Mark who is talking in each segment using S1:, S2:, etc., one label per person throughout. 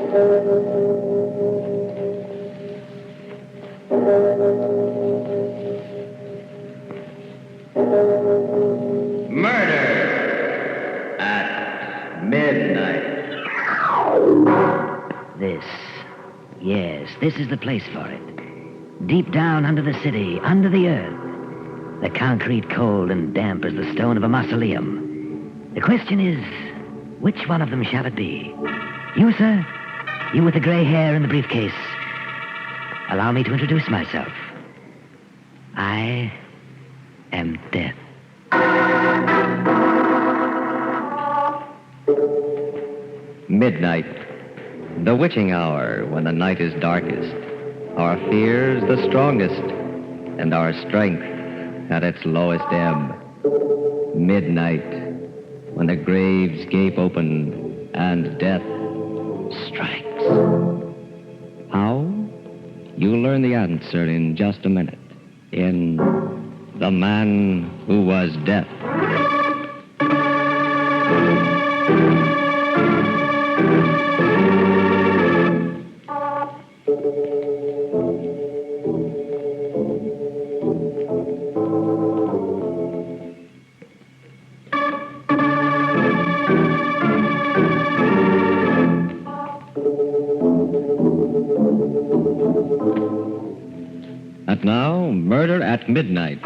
S1: Murder at midnight.
S2: This is the place for it. Deep down under the city, under the earth. The concrete cold and damp as the stone of a mausoleum. The question is, which one of them shall it be? You, sir? You with the gray hair and the briefcase. Allow me to introduce myself. I am Death.
S1: Midnight. The witching hour when the night is darkest. Our fears the strongest, and our strength at its lowest ebb. Midnight, when the graves gape open and death strikes. How? You'll learn the answer in just a minute. In The Man Who Was Death. And now, Murder at Midnight.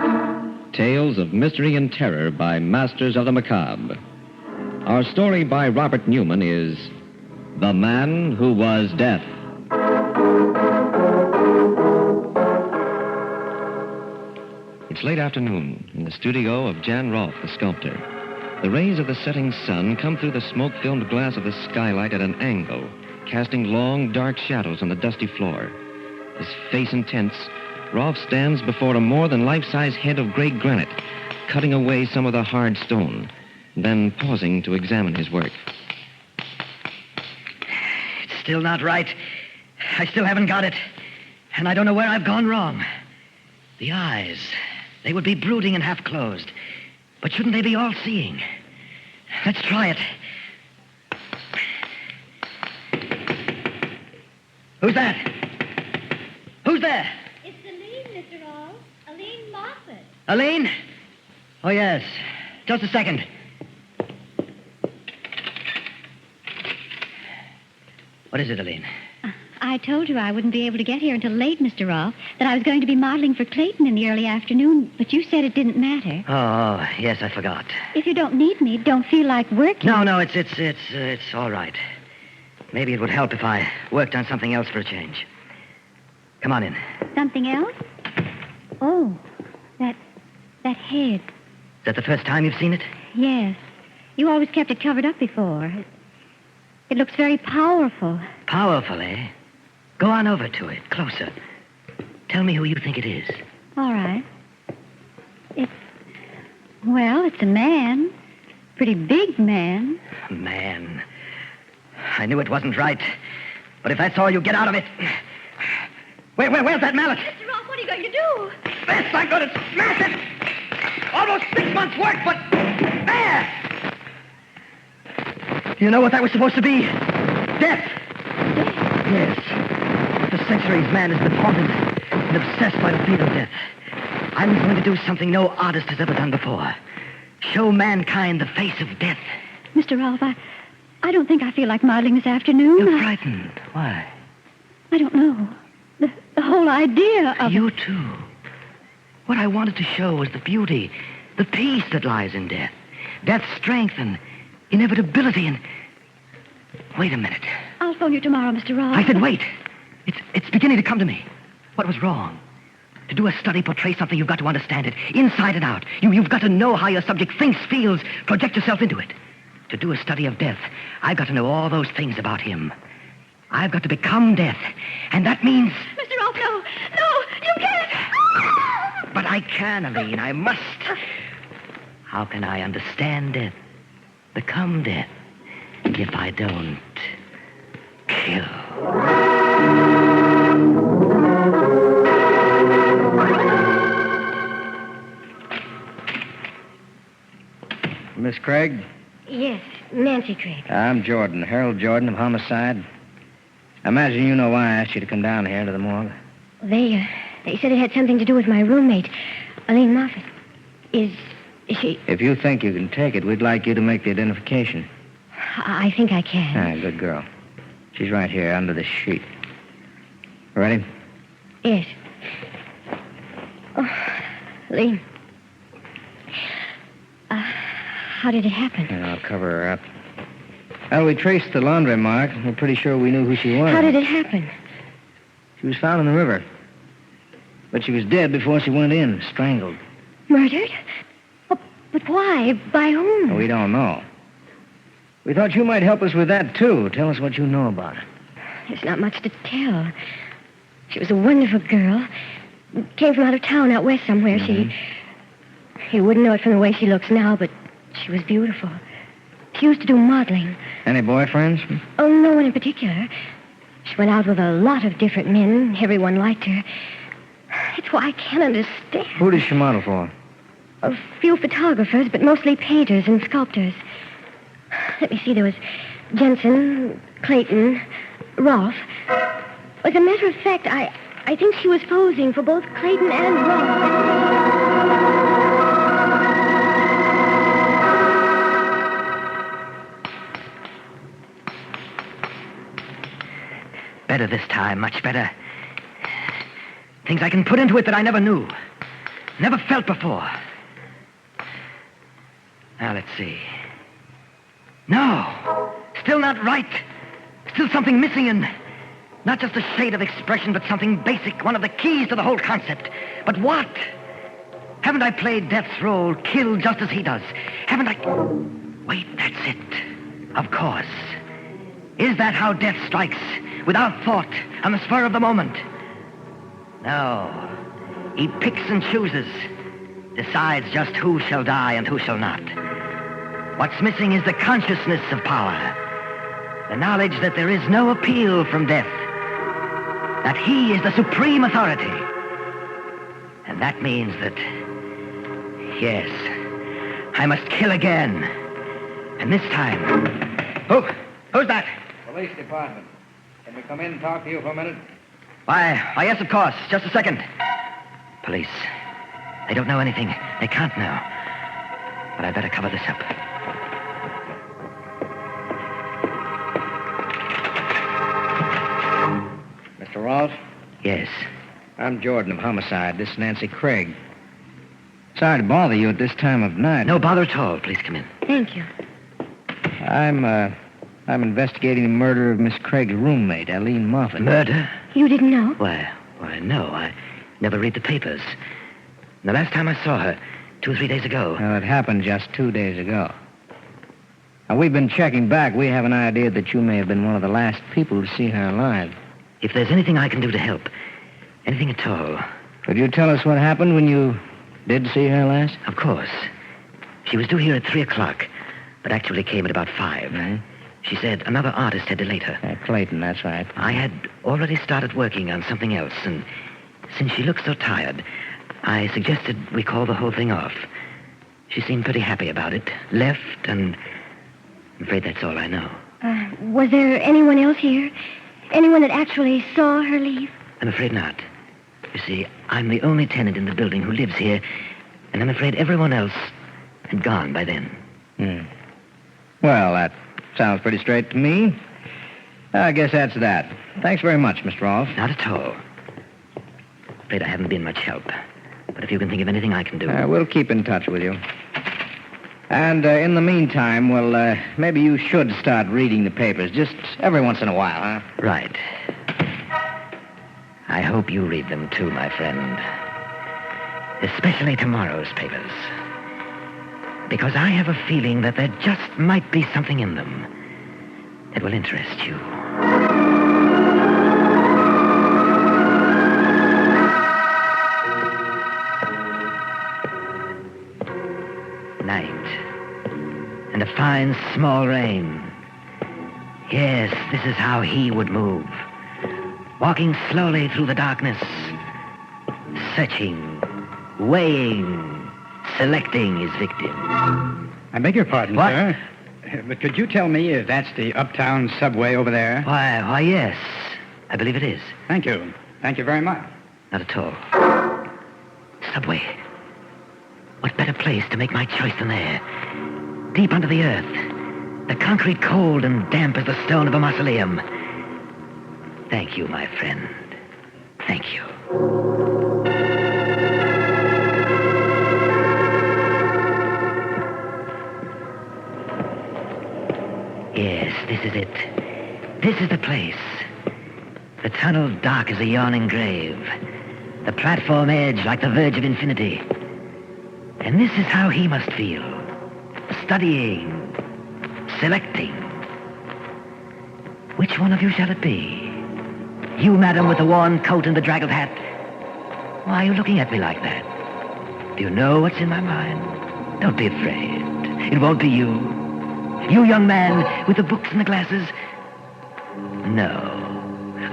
S1: Tales of mystery and terror by masters of the macabre. Our story by Robert Newman is The Man Who Was Death. It's late afternoon in the studio of Jan Rolf, the sculptor. The rays of the setting sun come through the smoke-filmed glass of the skylight at an angle, casting long, dark shadows on the dusty floor. His face intense, Rolf stands before a more than life-size head of gray granite, cutting away some of the hard stone, then pausing to examine his work.
S2: It's still not right. I still haven't got it. And I don't know where I've gone wrong. The eyes, they would be brooding and half-closed. But shouldn't they be all-seeing? Let's try it. Who's that? Who's there?
S3: Mr. Rolf, Aline Moffat.
S2: Aline? Oh, yes. Just a second. What is it, Aline?
S3: I told you I wouldn't be able to get here until late, Mr. Rolf, that I was going to be modeling for Clayton in the early afternoon, but you said it didn't matter.
S2: Oh, yes, I forgot.
S3: If you don't need me, don't feel like working.
S2: No, it's all right. Maybe it would help if I worked on something else for a change. Come on in.
S3: Something else? Oh, that head.
S2: Is that the first time you've seen it?
S3: Yes. You always kept it covered up before. It looks very powerful.
S2: Powerful, eh? Go on over to it, closer. Tell me who you think it is.
S3: All right. It's a man. Pretty big man.
S2: Man. I knew it wasn't right. But if that's all you get out of it... Where's that mallet?
S3: Mr. Rolf, what are you going to do?
S2: This, I'm going to smash it! Almost 6 months' work, but... There! Do you know what that was supposed to be? Death! Yes. For centuries, man has been haunted and obsessed by the fate of death. I'm going to do something no artist has ever done before. Show mankind the face of death.
S3: Mr. Rolf, I don't think I feel like modeling this afternoon.
S2: You're frightened. Why?
S3: I don't know. The whole idea of...
S2: You, too. What I wanted to show was the beauty, the peace that lies in death. Death's strength and inevitability and... Wait a minute.
S3: I'll phone you tomorrow, Mr. Rolf.
S2: I said wait. It's beginning to come to me. What was wrong? To do a study, portray something, you've got to understand it, inside and out. You've got to know how your subject thinks, feels, project yourself into it. To do a study of death, I've got to know all those things about him. I've got to become death, and that means...
S3: Mr. Rolf, no, you can't.
S2: But I can, Aline, I must. How can I understand death, become death, if I don't kill?
S4: Miss Craig?
S3: Yes, Nancy Craig.
S4: I'm Jordan, Harold Jordan of Homicide. I imagine you know why I asked you to come down here to the morgue.
S5: They said it had something to do with my roommate, Eileen Moffat. Is she...
S4: If you think you can take it, we'd like you to make the identification.
S5: I think I can.
S4: Ah, good girl. She's right here under the sheet. Ready?
S5: Yes. Oh, Lee. How did it happen?
S4: Yeah, I'll cover her up. Well, we traced the laundry mark. We're pretty sure we knew who she was.
S5: How did it happen?
S4: She was found in the river. But she was dead before she went in, strangled.
S5: Murdered? Oh, but why? By whom?
S4: We don't know. We thought you might help us with that, too. Tell us what you know about her.
S5: There's not much to tell. She was a wonderful girl. Came from out of town, out west somewhere. You wouldn't know it from the way she looks now, but she was beautiful. She used to do modeling.
S4: Any boyfriends?
S5: Oh, no one in particular. She went out with a lot of different men. Everyone liked her. It's why I can't understand.
S4: Who does she model for?
S5: A few photographers, but mostly painters and sculptors. Let me see, there was Jensen, Clayton, Rolf. As a matter of fact, I think she was posing for both Clayton and Rolf.
S2: Better this time, much better. Things I can put into it that I never knew. Never felt before. Now, let's see. No! Still not right. Still something missing and not just a shade of expression, but something basic, one of the keys to the whole concept. But what? Haven't I played Death's role, killed just as he does? Haven't I... Wait, that's it. Of course. Is that how death strikes? Without thought, on the spur of the moment? No. He picks and chooses. Decides just who shall die and who shall not. What's missing is the consciousness of power. The knowledge that there is no appeal from death. That he is the supreme authority. And that means that... Yes, I must kill again. And this time... Who's that?
S4: Police department. Can we come in and talk to you for a minute?
S2: Why, yes, of course. Just a second. Police. They don't know anything. They can't know. But I'd better cover this up.
S4: Mr. Rolf?
S2: Yes.
S4: I'm Jordan of Homicide. This is Nancy Craig. Sorry to bother you at this time of night.
S2: No bother at all. Please come in.
S5: Thank you.
S4: I'm investigating the murder of Miss Craig's roommate, Eileen Moffat.
S2: Murder?
S5: You didn't know?
S2: Why, no. I never read the papers. The last time I saw her, 2 or 3 days ago.
S4: Well, it happened just 2 days ago. Now, we've been checking back. We have an idea that you may have been one of the last people to see her alive.
S2: If there's anything I can do to help, anything at all.
S4: Could you tell us what happened when you did see her last?
S2: Of course. She was due here at 3 o'clock, but actually came at about 5.
S4: Mm-hmm.
S2: She said another artist had delayed her.
S4: Clayton, that's right.
S2: I had already started working on something else, and since she looked so tired, I suggested we call the whole thing off. She seemed pretty happy about it, left, and I'm afraid that's all I know.
S5: Was there anyone else here? Anyone that actually saw her leave?
S2: I'm afraid not. You see, I'm the only tenant in the building who lives here, and I'm afraid everyone else had gone by then.
S4: Well, that sounds pretty straight to me. I guess that's that. Thanks very much, Mr. Rolf.
S2: Not at all. Afraid I haven't been much help. But if you can think of anything I can do...
S4: We'll keep in touch with you. And in the meantime, well, maybe you should start reading the papers just every once in a while, huh?
S2: Right. I hope you read them too, my friend. Especially tomorrow's papers. Because I have a feeling that there just might be something in them that will interest you. Night. And a fine small rain. Yes, this is how he would move. Walking slowly through the darkness. Searching. Weighing. Selecting his victim.
S6: I beg your pardon,
S2: What?
S6: sir. But could you tell me if that's the uptown subway over there?
S2: Why, yes. I believe it is.
S6: Thank you. Thank you very much.
S2: Not at all. Subway. What better place to make my choice than there? Deep under the earth. The concrete cold and damp as the stone of a mausoleum. Thank you, my friend. Thank you. Yes, this is it. This is the place. The tunnel dark as a yawning grave. The platform edge like the verge of infinity. And this is how he must feel. Studying. Selecting. Which one of you shall it be? You, madam, with the worn coat and the draggled hat. Why are you looking at me like that? Do you know what's in my mind? Don't be afraid. It won't be you. You, young man, with the books and the glasses? No.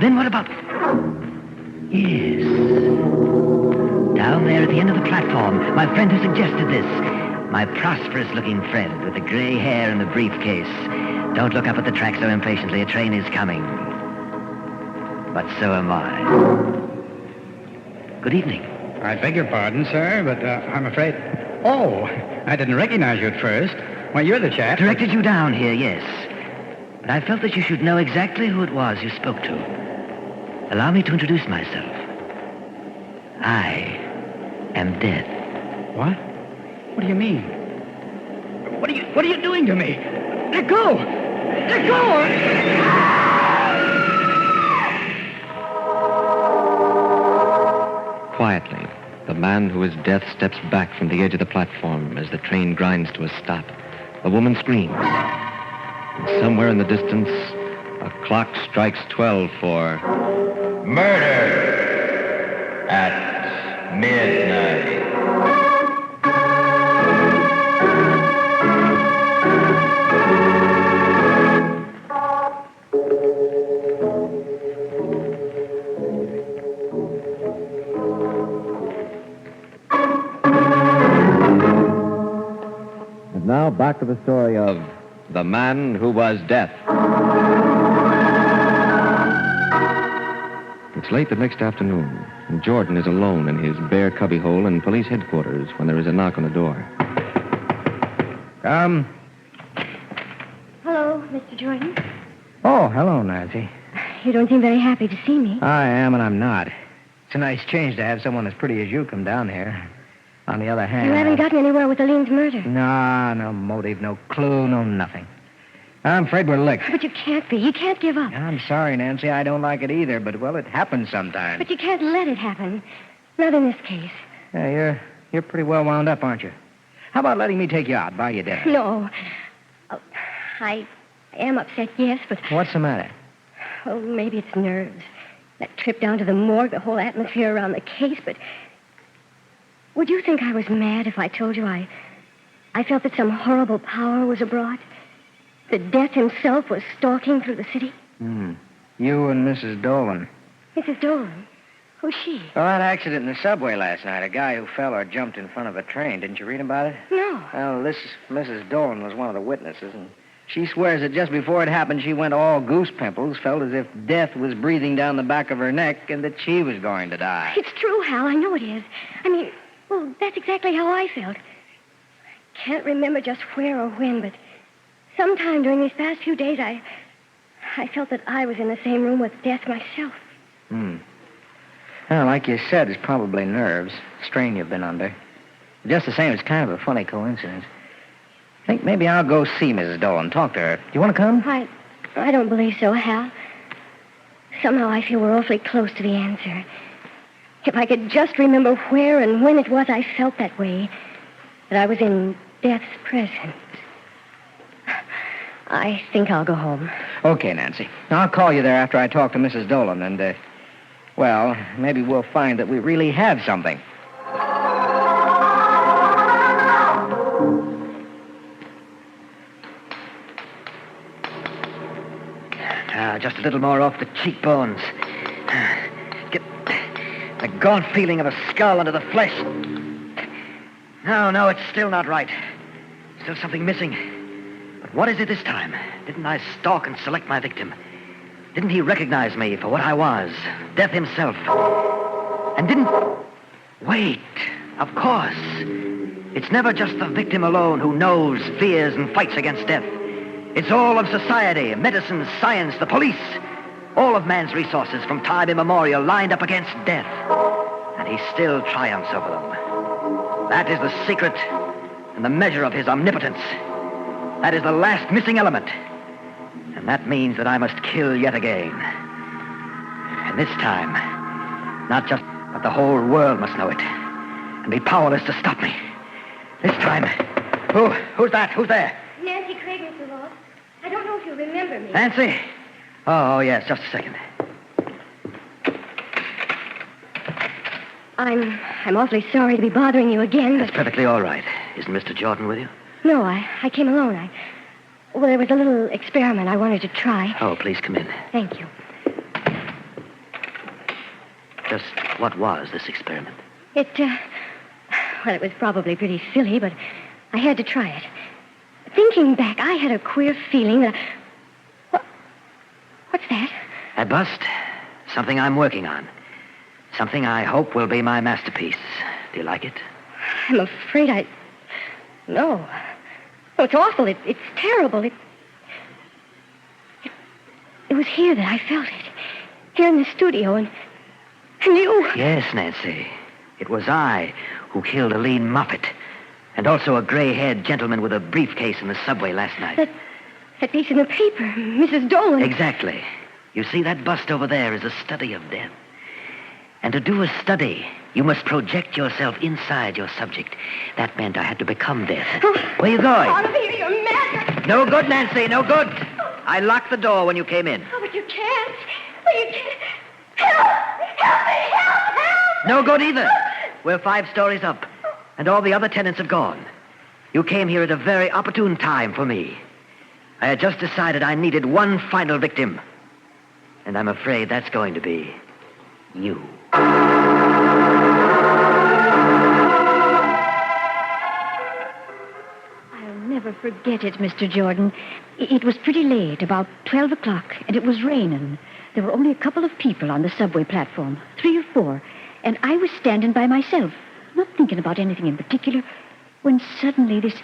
S2: Then what about... Yes. Down there at the end of the platform, my friend who suggested this. My prosperous-looking friend with the gray hair and the briefcase. Don't look up at the track so impatiently. A train is coming. But so am I. Good evening.
S6: I beg your pardon, sir, but I'm afraid... Oh, I didn't recognize you at first. Why, you're the chap...
S2: Directed you down here, yes. But I felt that you should know exactly who it was you spoke to. Allow me to introduce myself. I am death.
S6: What? What do you mean? What are you doing to me? Let go! Let go!
S1: Quietly, the man who is death steps back from the edge of the platform as the train grinds to a stop. The woman screams. And somewhere in the distance, a clock strikes 12 for... Murder at midnight. And now back to the story of The Man Who Was Death. It's late the next afternoon, and Jordan is alone in his bare cubbyhole in police headquarters when there is a knock on the door.
S4: Come.
S5: Hello, Mr. Jordan.
S4: Oh, hello, Nancy.
S5: You don't seem very happy to see me.
S4: I am and I'm not. It's a nice change to have someone as pretty as you come down here. On the other hand...
S5: You haven't gotten anywhere with Aline's murder.
S4: No motive, no clue, no nothing. I'm afraid we're licked.
S5: But you can't be. You can't give up.
S4: I'm sorry, Nancy. I don't like it either, but, well, it happens sometimes.
S5: But you can't let it happen. Not in this case.
S4: Yeah, you're pretty well wound up, aren't you? How about letting me take you out, buy you dinner?
S5: No. Oh, I am upset, yes, but...
S4: What's the matter?
S5: Oh, maybe it's nerves. That trip down to the morgue, the whole atmosphere around the case, but... Would you think I was mad if I told you I felt that some horrible power was abroad? That Death himself was stalking through the city?
S4: You and Mrs. Dolan.
S5: Mrs. Dolan? Who's she?
S4: Well, that accident in the subway last night, a guy who fell or jumped in front of a train. Didn't you read about it?
S5: No.
S4: Well, this Mrs. Dolan was one of the witnesses, and she swears that just before it happened, she went all goose pimples, felt as if death was breathing down the back of her neck, and that she was going to die.
S5: It's true, Hal. I know it is. I mean, well, that's exactly how I felt. I can't remember just where or when, but sometime during these past few days, I felt that I was in the same room with Death myself.
S4: Well, like you said, it's probably nerves. Strain you've been under. Just the same, it's kind of a funny coincidence. I think maybe I'll go see Mrs. Dolan, talk to her. Do you want to come?
S5: I don't believe so, Hal. Somehow I feel we're awfully close to the answer. If I could just remember where and when it was I felt that way, that I was in Death's presence. I think I'll go home.
S4: Okay, Nancy. I'll call you there after I talk to Mrs. Dolan, and, well, maybe we'll find that we really have something.
S2: Just a little more off the cheekbones. Get the gaunt feeling of a skull under the flesh. No, it's still not right. Still something missing. But what is it this time? Didn't I stalk and select my victim? Didn't he recognize me for what I was? Death himself. And didn't... Wait, of course. It's never just the victim alone who knows, fears, and fights against death. It's all of society, medicine, science, the police. All of man's resources from time immemorial lined up against death. And he still triumphs over them. That is the secret and the measure of his omnipotence. That is the last missing element. And that means that I must kill yet again. And this time, not just, but the whole world must know it. And be powerless to stop me. This time, who's that? Who's there?
S5: Nancy Craig, Mr. Rolf. I don't know if you remember me.
S2: Nancy? Oh, yes, just a second.
S5: I'm awfully sorry to be bothering you again, but...
S2: That's perfectly all right. Isn't Mr. Jordan with you?
S5: No, I came alone. Well, there was a little experiment I wanted to try.
S2: Oh, please come in.
S5: Thank you.
S2: Just what was this experiment?
S5: Well, it was probably pretty silly, but I had to try it. Thinking back, I had a queer feeling that... What's that?
S2: A bust. Something I'm working on. Something I hope will be my masterpiece. Do you like it?
S5: I'm afraid No. Oh, it's awful. It's terrible. It was here that I felt it. Here in the studio, and you...
S2: Yes, Nancy. It was I who killed a lean Moffat. And also a gray-haired gentleman with a briefcase in the subway last night.
S5: That piece in the paper, Mrs. Dolan.
S2: Exactly. You see, that bust over there is a study of death. And to do a study, you must project yourself inside your subject. That meant I had to become death. Where are you going?
S5: Olivia, you're mad.
S2: No good, Nancy, no good. I locked the door when you came in.
S5: Oh, but you can't. Oh, you can't. Help me, help.
S2: No good either. We're 5 stories up, and all the other tenants have gone. You came here at a very opportune time for me. I had just decided I needed one final victim. And I'm afraid that's going to be you.
S3: I'll never forget it, Mr. Jordan. It was pretty late, about 12 o'clock, and it was raining. There were only a couple of people on the subway platform, 3 or 4, and I was standing by myself, not thinking about anything in particular, when suddenly this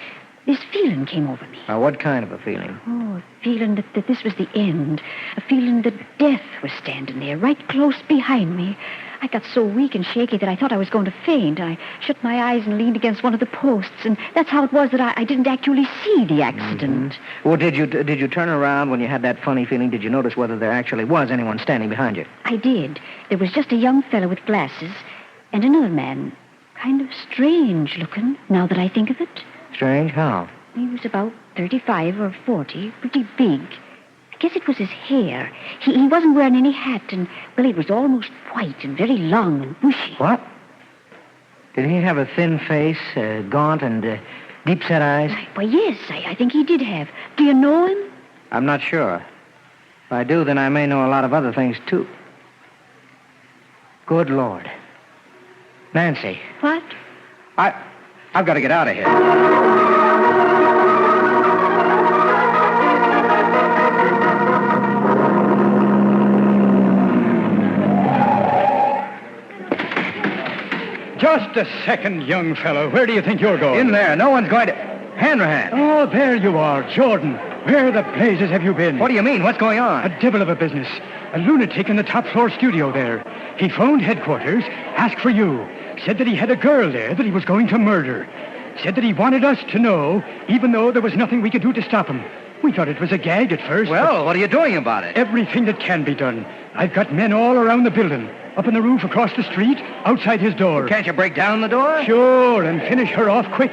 S3: feeling came over me.
S4: Now, what kind of a feeling?
S3: Oh, a feeling that this was the end. A feeling that death was standing there, right close behind me. I got so weak and shaky that I thought I was going to faint. I shut my eyes and leaned against one of the posts, and that's how it was that I didn't actually see the accident.
S4: Mm-hmm. Well, did you turn around when you had that funny feeling? Did you notice whether there actually was anyone standing behind you?
S3: I did. There was just a young fellow with glasses and another man, kind of strange looking, now that I think of it.
S4: Strange? How?
S3: He was about 35 or 40, pretty big. I guess it was his hair. He wasn't wearing any hat, and, well, it was almost white and very long and bushy.
S4: What? Did he have a thin face, gaunt, and deep-set eyes?
S3: Why, yes, I think he did have. Do you know him?
S4: I'm not sure. If I do, then I may know a lot of other things, too. Good Lord. Nancy.
S3: What?
S4: I've got to get out of here.
S6: Just a second, young fellow. Where do you think you're going?
S4: In there. No one's going to... Hanrahan.
S6: Oh, there you are, Jordan. Where the blazes have you been?
S4: What do you mean? What's going on?
S6: A devil of a business. A lunatic in the top-floor studio there. He phoned headquarters, asked for you, said that he had a girl there that he was going to murder. Said that he wanted us to know, even though there was nothing we could do to stop him. We thought it was a gag at first.
S4: Well, what are you doing about it?
S6: Everything that can be done. I've got men all around the building. Up on the roof across the street, outside his door.
S4: Can't you break down the door?
S6: Sure, and finish her off quick.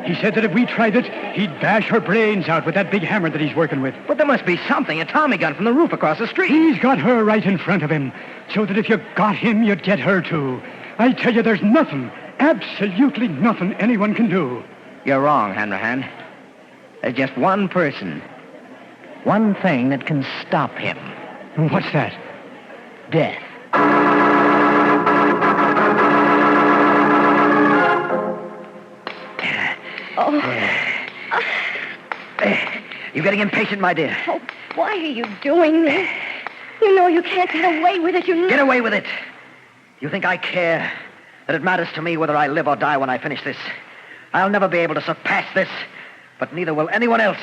S6: He said that if we tried it, he'd bash her brains out with that big hammer that he's working with.
S4: But there must be something, a Tommy gun from the roof across the street.
S6: He's got her right in front of him, so that if you got him, you'd get her too. I tell you, there's nothing, absolutely nothing anyone can do.
S4: You're wrong, Hanrahan. There's just one person, one thing that can stop him.
S6: What's that?
S4: Death.
S2: You're getting impatient, my dear.
S5: Oh, why are you doing this? you can't get away with it.
S2: Get away with it. You think I care? That it matters to me whether I live or die when I finish this? I'll never be able to surpass this, but neither will anyone else.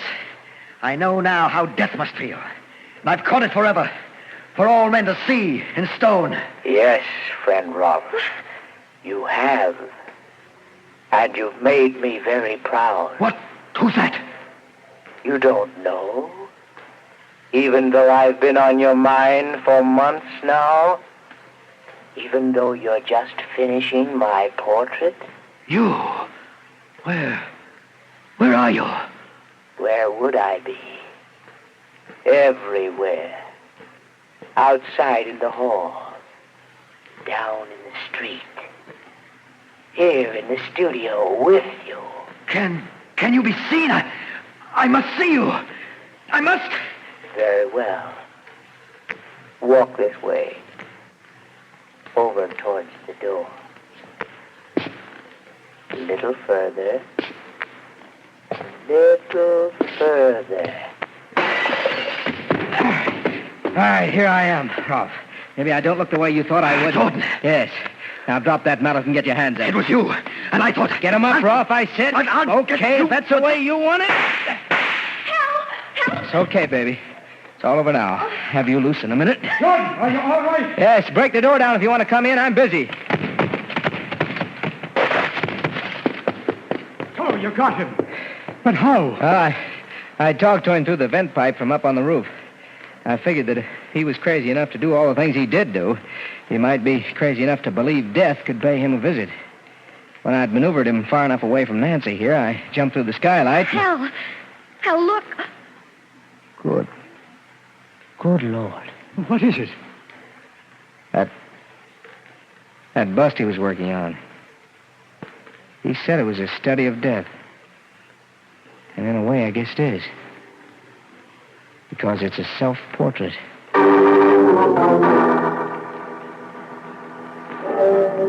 S2: I know now how death must feel, and I've caught it forever, for all men to see in stone.
S7: Yes, friend Rolf, you have. And you've made me very proud.
S2: What? Who's that?
S7: You don't know? Even though I've been on your mind for months now? Even though you're just finishing my portrait?
S2: You? Where are you?
S7: Where would I be? Everywhere. Outside in the hall. Down in the street. Here in the studio with you.
S2: Can you be seen? I must see you. I must.
S7: Very well. Walk this way. Over towards the door. A little further. Little further.
S4: All right, here I am, Rolf. Maybe I don't look the way you thought I would.
S2: Jordan.
S4: Yes. Now drop that mallet and get your hands up.
S2: It was you, and I thought...
S4: Get him up, Rolf, I said. Okay, if that's the way you want it.
S5: Help!
S4: It's okay, baby. It's all over now. Have you loose in a minute?
S6: Jordan, are you all right?
S4: Yes, break the door down if you want to come in. I'm busy.
S6: Oh, you got him. But how?
S4: I talked to him through the vent pipe from up on the roof. I figured that if he was crazy enough to do all the things he did do, he might be crazy enough to believe death could pay him a visit. When I'd maneuvered him far enough away from Nancy here, I jumped through the skylight.
S5: Hal, look.
S4: Good Lord.
S6: What is it?
S4: That bust he was working on. He said it was a study of death. And in a way, I guess it is. Because it's a self-portrait.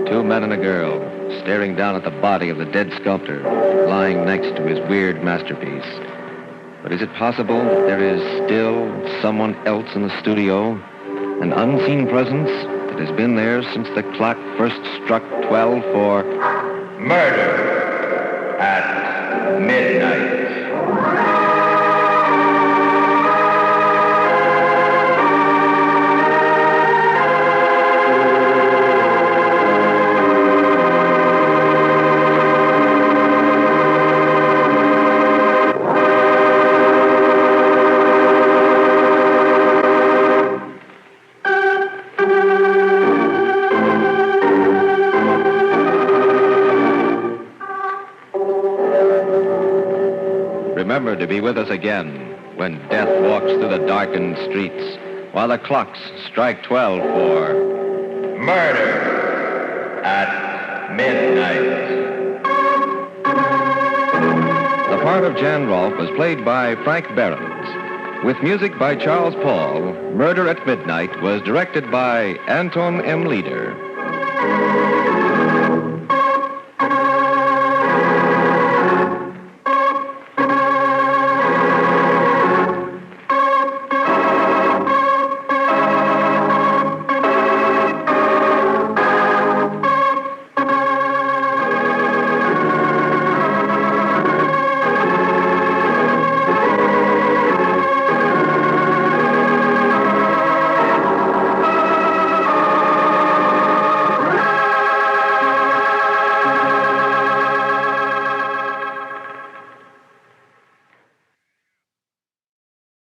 S1: Two men and a girl staring down at the body of the dead sculptor lying next to his weird masterpiece. But is it possible that there is still someone else in the studio? An unseen presence that has been there since the clock first struck 12 for murder at midnight. Remember to be with us again when death walks through the darkened streets while the clocks strike 12 for murder at midnight. The part of Jan Rolf was played by Frank Behrens. With music by Charles Paul, Murder at Midnight was directed by Anton M. Leader.